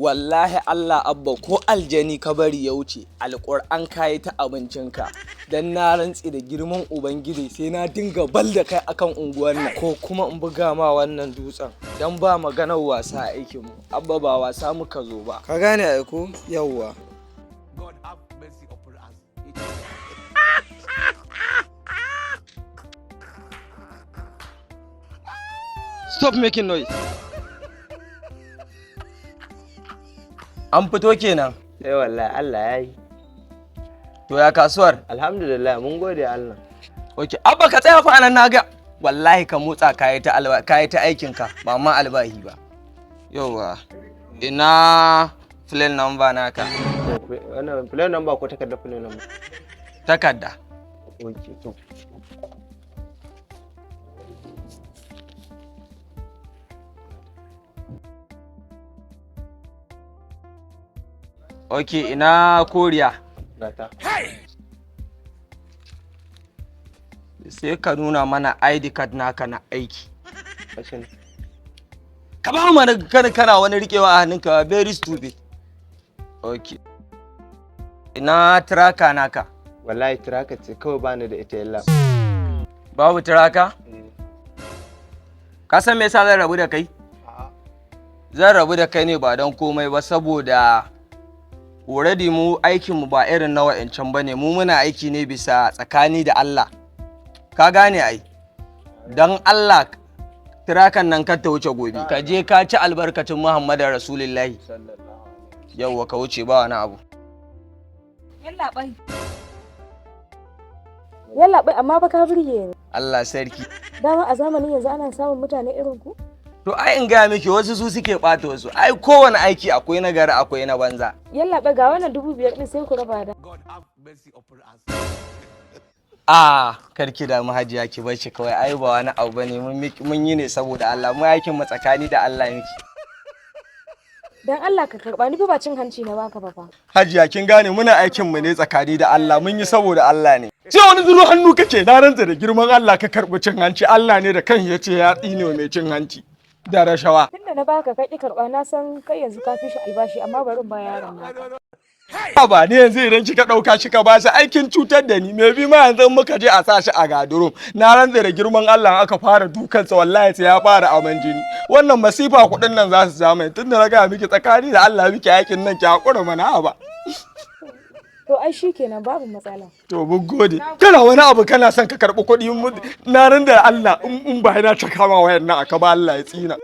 wallahi Allah abba ko aljani ka bari ya wuce alƙur'an kayi ta abincinka dan na rantsi da girman ubangiji sai na dinga bal da kai akan unguwar nan ko kuma in buga ma wannan dutsen dan ba maganar wasa a aikin mu abba ba wasa muka zo ba ka gane ai ko yawwa God have mercy upon us. Stop making noise. An fito kenan. Sai wallahi Allah ya yi. To ya kasuwar? Alhamdulillah mun gode Allah. Okay, abba ka tsaya fa anan naga. Wallahi ka motsa kayi ta aikin ka ba ma albahi ba. Yauwa. Ina plan number naka. Wannan plan number ko takarda plan number? Takarda. Okay, to. Okay, ina koriya. Gata. Sai ka nuna mana ID card naka na aiki. Kashin. Ka ba mana kana wani rikewa a hannunka very stupid. Okay. Ina tracker naka. Wallahi tracker ce kawai bani da ita yalla. Babu tracker? Ka san me yasa zan rabu da kai? Zan rabu da kai ne ba don komai ba saboda already mu aikinmu ba irin na wa'ancan ba ne, mu muna aiki ne bisa tsakani da Allah. Ka gane ai? Don Allah tirakan nan ka ta wuce gobe. Ka je ka ci albarkacin Muhammadu Rasulullahi. Yawwa ka wuce ba wani abu. Yallaɓai. Yallaɓai amma ba ka burge ni. Allah sarki. Dama a zamanin yanzu ana samun mutane irin ku? To ai in gaya miki wasu su suke ɓata wasu. Ai kowane aiki akwai na gari akwai na banza. Yallaɓai ga wannan 5,000 ɗin sai ku raba da. Karki da hajiya ki bar shi kawai ai ba wani abu bane mun yi ne saboda Allah mu aikin mu tsakani da Allah miki. Dan Allah ka karba ni ba cin hanci na baka ba fa. Hajiya kin gane muna aikin mu ne tsakani da Allah mun yi saboda Allah ne. Sai wani zuro hannu kake na rantsa da girman Allah ka karbi cin hanci Allah ne da kan yace ya tsine mai cin hanci. Da rashawa. Tunda na baka kai karba na san kai yanzu ka fi shi albashi amma bari ba yaron naka. Ba ne yanzu idan kika dauka shi ka ba shi aikin cutar da ni me bi ma yanzu muka je a sa shi a gaduro na rantsa da girman Allah aka fara dukansa wallahi sai ya fara aman jini wannan masifa kudin nan za su zama tunda na ga miki tsakani da Allah miki aikin nan ki hakura mana ba. To ai shikenan babu matsala. To mun gode. Kana wani abu kana son ka karbi kuɗi na ran da Allah in ba yana ta kama wayan nan aka ba Allah ya tsina.